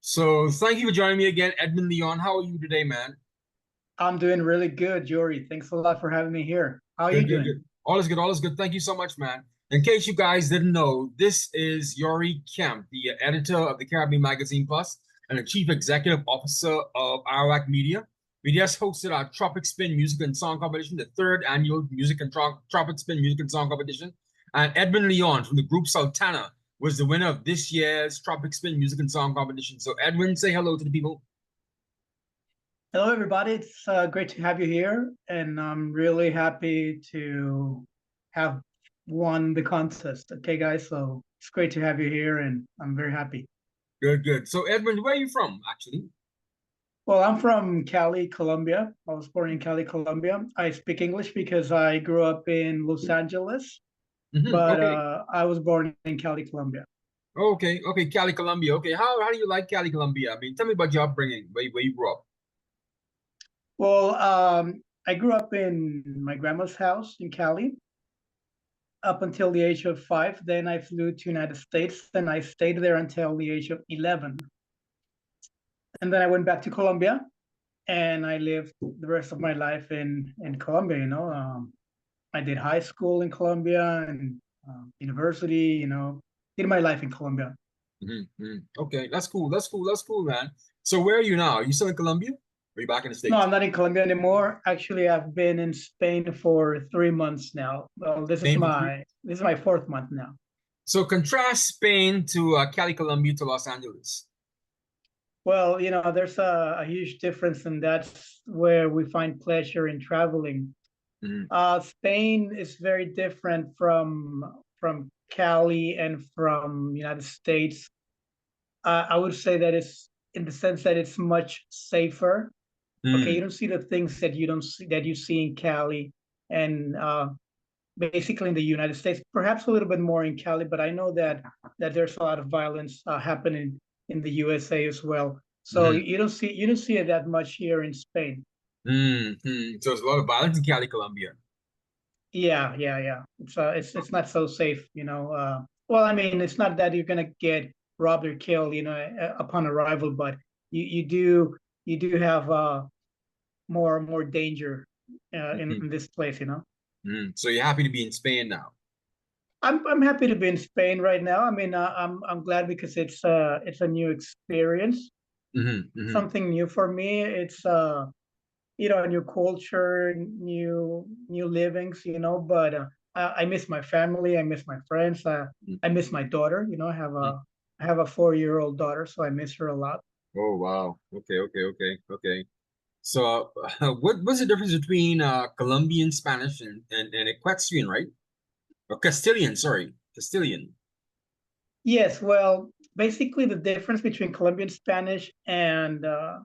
So thank you for joining me again, Edwin Leon. How are you today, man? I'm doing really good, Youri. Thanks a lot for having me here. How are you Good, good, doing? good. All is good, all is good. Thank you so much, man. In case you guys didn't know, this is Youri Kemp, the editor of the Caribbean Magazine Plus and the chief executive officer of ArawakMedia. We just hosted our TropicSpin Music and Song Competition, the third annual Music and TropicSpin Music and Song Competition. And Edwin Leon from the group Sultana was the winner of this year's TropicSpin Music and Song Competition. So Edwin, say hello to the people. Hello, everybody. It's great to have you here, and I'm really happy to have won the contest. Okay, guys. So it's great to have you here, and I'm very happy. Good, good. So Edwin, where are you from, actually? Well, I'm from Cali, Colombia. I was born in Cali, Colombia. I speak English because I grew up in Los Angeles, but Okay. I was born in Cali, Colombia. Okay, okay, Cali, Colombia. Okay, how do you like Cali, Colombia? I mean, tell me about your upbringing, where you grew up. Well, I grew up in my grandma's house in Cali up until the age of 5. Then I flew to United States, and I stayed there until the age of 11. And then I went back to Colombia, and I lived the rest of my life in Colombia. I did high school in Colombia and university. Did my life in Colombia. Okay, that's cool. That's cool. That's cool, man. So where are you now? Are you still in Colombia? Or are you back in the No, States? I'm not in Colombia anymore. Actually, I've been in Spain for 3 months now. Well, this is Spain for three. my fourth month now. So contrast Spain to Cali, Colombia to Los Angeles. Well, there's a huge difference, and that's where we find pleasure in traveling. Mhm. Spain is very different from Cali and from United States. I would say that it's in the sense that it's much safer. Okay, you Mm, don't see the things that you see in Cali, and basically in the United States, perhaps a little bit more in Cali, but I know that there's a lot of violence happening in the USA as well. So mhm, you don't see it that much here in Spain. So there's a lot of violence in Cali, Colombia. Yeah, yeah, yeah. It's not so safe. Well, I mean, it's not that you're gonna get robbed or killed, upon arrival, but you do have more danger in, Mhm, in this place. So you're happy to be in Spain now. I'm happy to be in Spain right now. I mean, I'm glad because it's a new experience, hmm hmm something new for me. It's a new culture, new livings, but I miss my family, I miss my friends, I miss my daughter. I have a 4-year-old daughter, so I miss her a lot. Oh wow. Okay, okay, okay, okay. So, what's the difference between Colombian Spanish and Equestrian, right? Or Castilian, sorry, Castilian. Yes, well, basically the difference between Colombian Spanish and the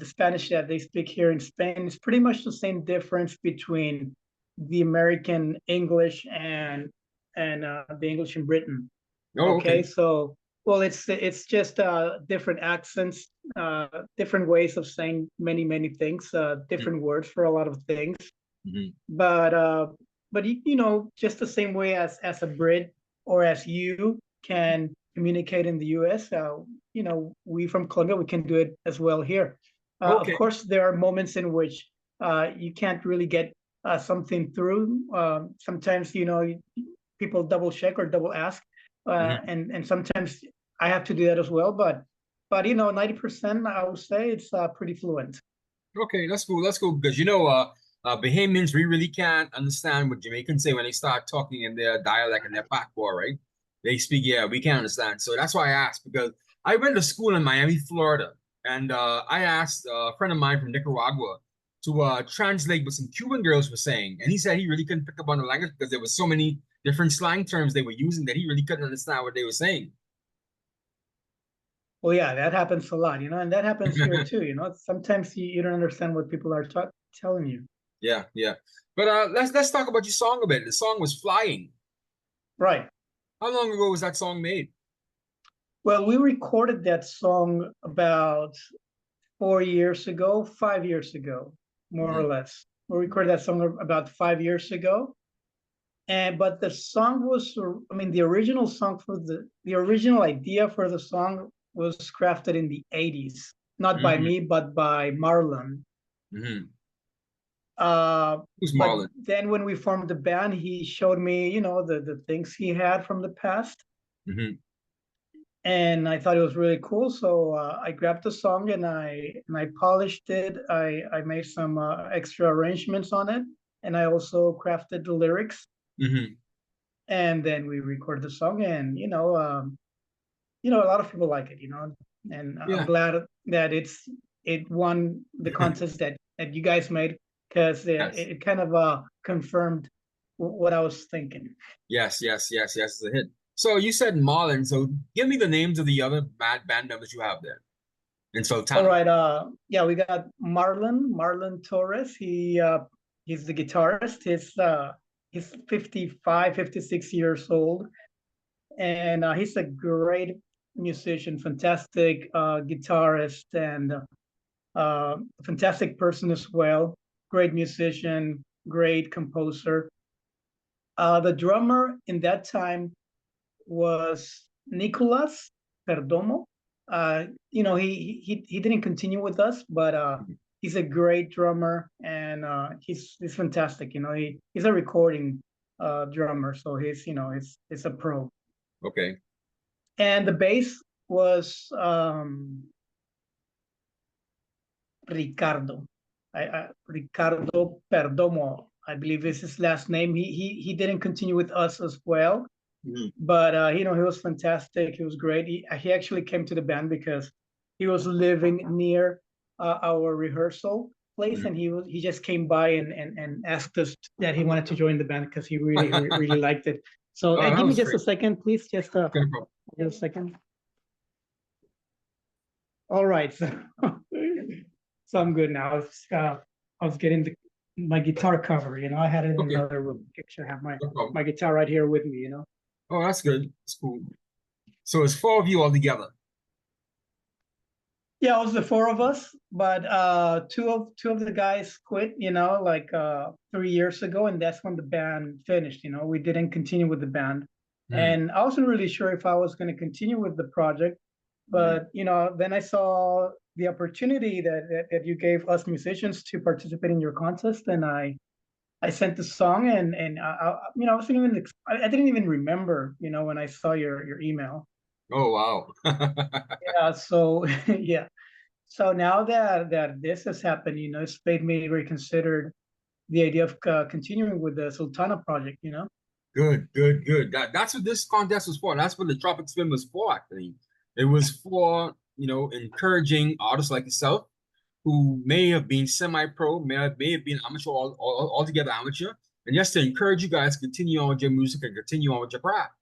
Spanish that they speak here in Spain is pretty much the same difference between the American English and the English in Britain. Oh, Okay, okay. so well, it's just different accents, different ways of saying many things, different words for a lot of things. Mm-hmm. But just the same way as a Brit or as you can communicate in the U.S. We from Colombia, we can do it as well here. Of Okay. course, there are moments in which you can't really get something through. Sometimes people double check or double ask, Mhm. and sometimes I have to do that as well. But 90% I would say it's pretty fluent. Okay, that's cool. That's cool because Bahamians, we really can't understand what Jamaicans say when they start talking in their dialect and their patois, right? They speak, yeah, we can't understand. So that's why I asked because I went to school in Miami, Florida, and I asked a friend of mine from Nicaragua to translate what some Cuban girls were saying, and he said he really couldn't pick up on the language because there were so many different slang terms they were using that he really couldn't understand what they were saying. Well, yeah, that happens a lot, and that happens here too. Sometimes you don't understand what people are telling you. Yeah, yeah. But let's talk about your song a bit. The song was Flying. Right. How long ago was that song made? Well, we recorded that song about 4 years ago, 5 years ago, more or Mhm. less. We recorded that song about 5 years ago, And but the song was, I mean, the original song for the original idea for the song was crafted in the 80s, not by me, but by Marlon. Who's But Marlon? then when we formed the band, he showed me, you know, the things he had from the past. And I thought it was really cool. So I grabbed the song and I polished it. I made some extra arrangements on it, and I also crafted the lyrics. And then we recorded the song, and a lot of people like it, and I'm glad that it won the contest that you guys made, because it kind of confirmed what I was thinking. Yes, it's a hit. So you said Marlon. So give me the names of the other band members you have there in Sultana. All right. Yeah, we got Marlon Torres. He's the guitarist. He's 55, 56 years old, and he's a great musician, fantastic guitarist, and fantastic person as well. Great musician, great composer. The drummer in that time was Nicolas Perdomo. He didn't continue with us, but he's a great drummer, and he's fantastic. He's a recording drummer, so he's a pro. Okay. And the bass was Ricardo. Ricardo Perdomo, I believe is his last name. He didn't continue with us as well, but he was fantastic. He was great. He actually came to the band because he was living near our rehearsal place, and he just came by and asked us that he wanted to join the band because he really liked it. So give me just a second, please. Just a second. All right. So I'm good now. I was getting my guitar cover. I had it in another room. Actually, I have my guitar right here with me. Oh, that's good. That's cool. So it's 4 of you all together. Yeah, it was the 4 of us, but two of the guys quit. Like 3 years ago, and that's when the band finished. We didn't continue with the band, and I wasn't really sure if I was going to continue with the project, but then I saw the opportunity that you gave us musicians to participate in your contest, and I sent the song, and I didn't even remember when I saw your email. Oh wow. Yeah, so yeah, so now that this has happened, it's made me reconsider the idea of continuing with the Sultana project. Good. That's what this contest was for. That's what the TropicSpin was for, actually. It was for encouraging artists like yourself who may have been semi-pro, may have been amateur, altogether amateur, and just to encourage you guys to continue on with your music and continue on with your craft.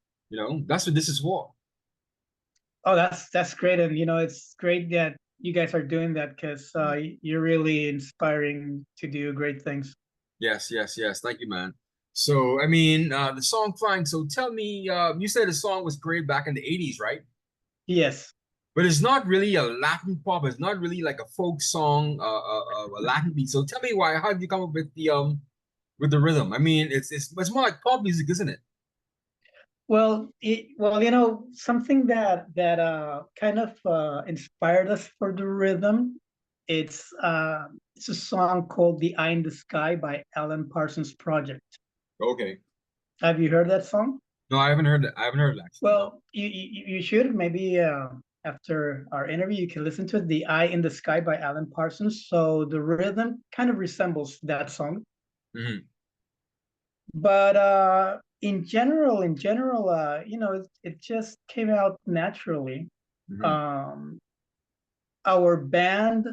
That's what this is for. Oh, that's great, and it's great that you guys are doing that, because you're really inspiring to do great things. Yes. Thank you, man. So, I mean, the song Flying. So tell me, you said the song was created back in the 80s, right? Yes. But it's not really a Latin pop. It's not really like a folk song, a Latin beat. So tell me how did you come up with the rhythm? I mean, it's more like pop music, isn't it? Well, something that kind of inspired us for the rhythm. It's a song called "The Eye in the Sky" by Alan Parsons Project. Okay. Have you heard that song? No, I haven't heard that. I haven't heard it, actually. Well, you should. Maybe after our interview, you can listen to it. "The Eye in the Sky" by Alan Parsons. So the rhythm kind of resembles that song. But in general, it just came out naturally. Our band,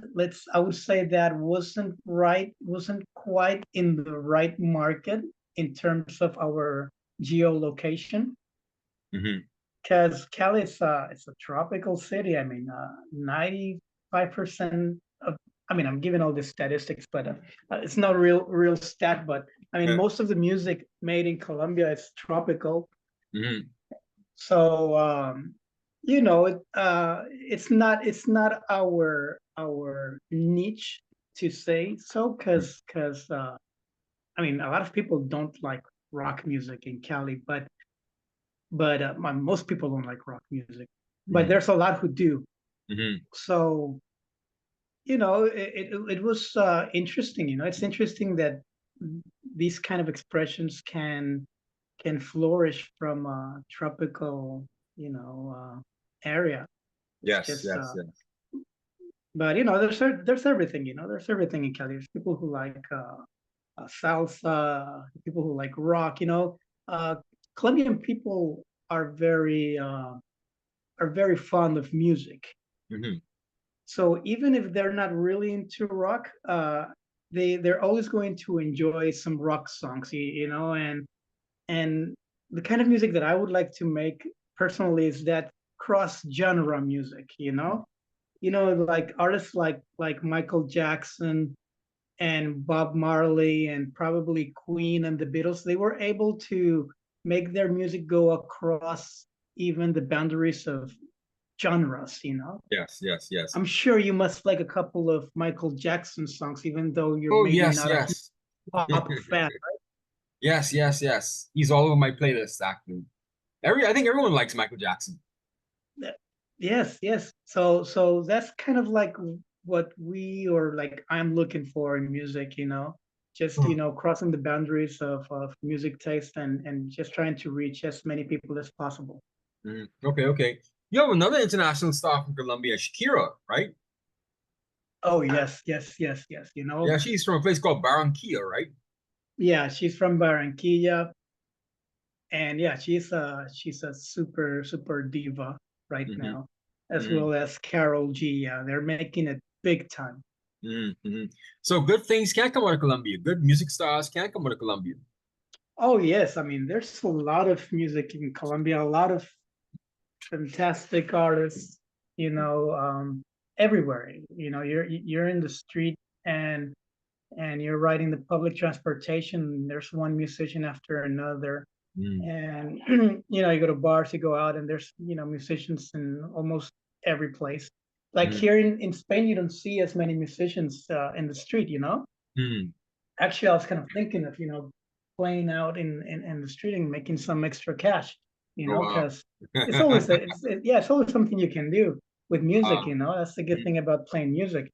I would say that wasn't quite in the right market in terms of our geolocation. Because Cali it's a tropical city. I mean, 95% of, I'm giving all the statistics, but it's not real stat. But I mean, most of the music made in Colombia is tropical. So it's not our niche to say so, because a lot of people don't like rock music in Cali, but most people don't like rock music, but Mm-hmm. there's a lot who do. Mm-hmm. So it was interesting. It's interesting that these kind of expressions can flourish from a tropical, area. It's Yes, just yes, yes. but there's everything. There's everything in Cali. There's people who like salsa, people who like rock. Uh, Colombian people are very fond of music. Mm-hmm. So even if they're not really into rock, they're always going to enjoy some rock songs, and the kind of music that I would like to make personally is that cross genre music, like artists like Michael Jackson and Bob Marley and probably Queen and the Beatles. They were able to make their music go across even the boundaries of genres. Yes, yes, yes. I'm sure you must like a couple of Michael Jackson songs, even though you're Oh, maybe yes, not a yes. pop fan. Yes, yes, yes. He's all over my playlist, actually. I think everyone likes Michael Jackson. Yes, yes. So that's kind of like what we or like I'm looking for in music, just crossing the boundaries of music taste and just trying to reach as many people as possible. Mhm. Okay, okay. You have another international star from Colombia, Shakira, right? Oh yes, yes, yes, yes. Yeah, she's from a place called Barranquilla, right? Yeah, she's from Barranquilla, and yeah, she's a super diva right Mm-hmm. now, as Mm-hmm. well as Carol G. Yeah, they're making it big time. Mm-hmm. So good things can come out of Colombia. Good music stars can come out of Colombia. Oh yes, I mean there's a lot of music in Colombia, a lot of fantastic artists, everywhere. You're in the street and you're riding the public transportation. And there's one musician after another, Mm-hmm. and you go to bars, you go out, and there's musicians in almost every place. Like here in Spain, you don't see as many musicians in the street. Mm-hmm. Actually, I was kind of thinking of playing out in the street and making some extra cash, Oh wow. because it's always something you can do with music. Wow. That's the good thing about playing music.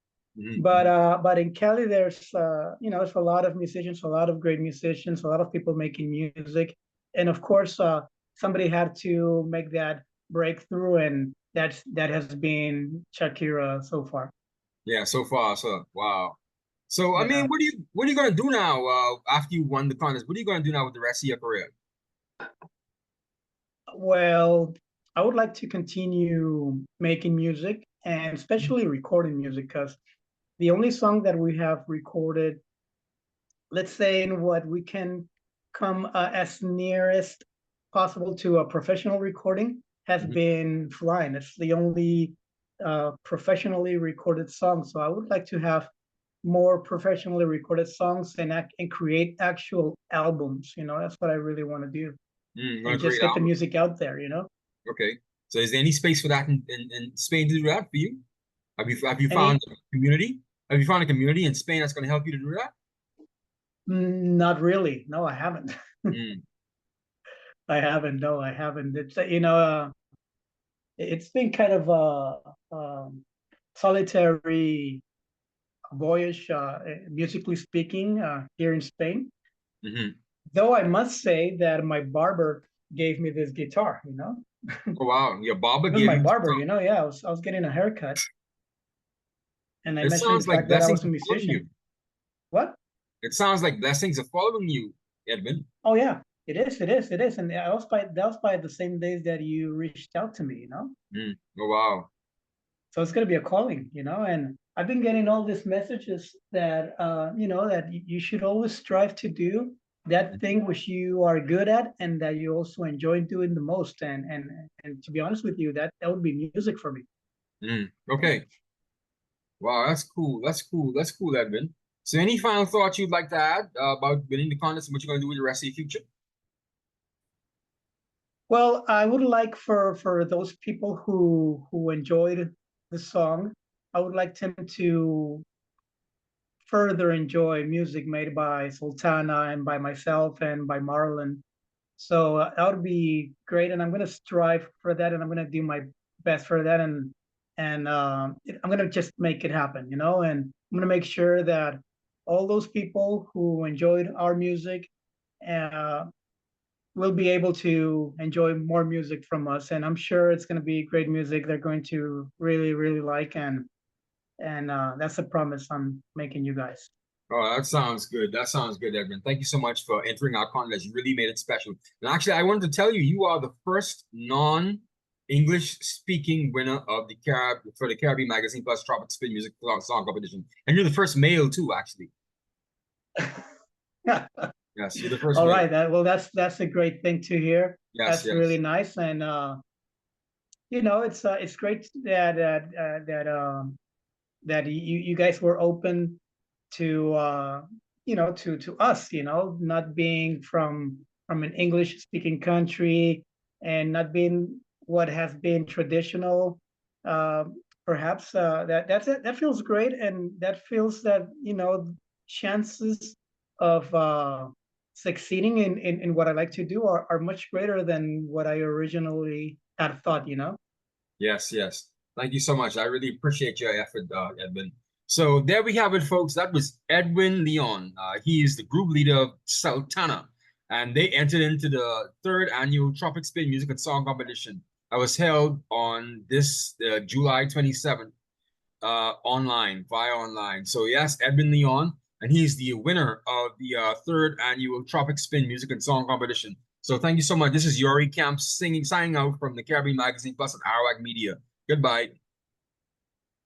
But Mm-hmm. uh, but in Cali, there's a lot of musicians, a lot of great musicians, a lot of people making music, and of course, somebody had to make that breakthrough, and that has been Shakira so far. Yeah, so far, so wow. So I mean, Yeah. what are you gonna do now after you won the contest? What are you gonna do now with the rest of your career? Well, I would like to continue making music and especially recording music because the only song that we have recorded, let's say in what we can come as nearest possible to a professional recording, has Mhm. been Flying. It's the only professionally recorded song. So I would like to have more professionally recorded songs and create actual albums. That's what I really want to do You want and to just create get the album? music out there. Okay. So is there any space for that in Spain to do that for you? Have you found Any a community? Have you found a community in Spain that's going to help you to do that? Not really. No, I haven't. Mm, I haven't. No, I haven't. It's been kind of a solitary voyage, musically speaking, here in Spain. hmm. Though I must say that my barber gave me this guitar. Oh wow, your barber It was gave my you barber. guitar. Yeah, I was getting a haircut, and I It mentioned the sounds like fact that I was blessings a are following musician. you. What? It sounds like blessings are following you, Edwin. Oh yeah, it is. It is. It is. And that was by the same days that you reached out to me. Oh wow. So it's going to be a calling, and I've been getting all these messages that that you should always strive to do that thing which you are good at and that you also enjoy doing the most. And to be honest with you, that would be music for me. Okay. Wow, that's cool. That's cool. That's cool, Edwin. So any final thoughts you'd like to add about winning the contest and what you're going to do with the rest of your future? Well, I would like for those people who enjoyed the song, I would like them to further enjoy music made by Sultana and by myself and by Marlon. So that would be great, and I'm gonna strive for that, and I'm gonna do my best for that, and I'm gonna just make it happen, you know. And I'm gonna make sure that all those people who enjoyed our music uh, will be able to enjoy more music from us. And I'm sure it's gonna be great music they're going to really, really like, and that's a promise I'm making you guys. Oh, that sounds good. That sounds good, Edwin. Thank you so much for entering our contest. You really made it special. And actually, I wanted to tell you, you are the first non-English speaking winner of the for the Caribbean Magazine Plus TropicSpin Music Song Competition. And you're the first male too, actually. Yes, you're the first All male. right, that's a great thing to hear. Yes, That's yes. really nice, and you know, it's great that that you guys were open to you know, to us, you know, not being from an English speaking country and not being what has been traditional. Uh, Perhaps that feels great, and that feels that, you know, chances of succeeding in what I like to do are much greater than what I originally had thought, you know. Yes, yes. Thank you so much. I really appreciate your effort, Edwin. So there we have it, folks. That was Edwin Leon. He is the group leader of Sultana, and they entered into the third annual Tropic Spin Music and Song Competition that was held on this July 27th, via online. So yes, Edwin Leon, and he's the winner of the third annual Tropic Spin Music and Song Competition. So thank you so much. This is Youri Kemp signing out from the Caribbean Magazine Plus and ArawakMedia. Goodbye.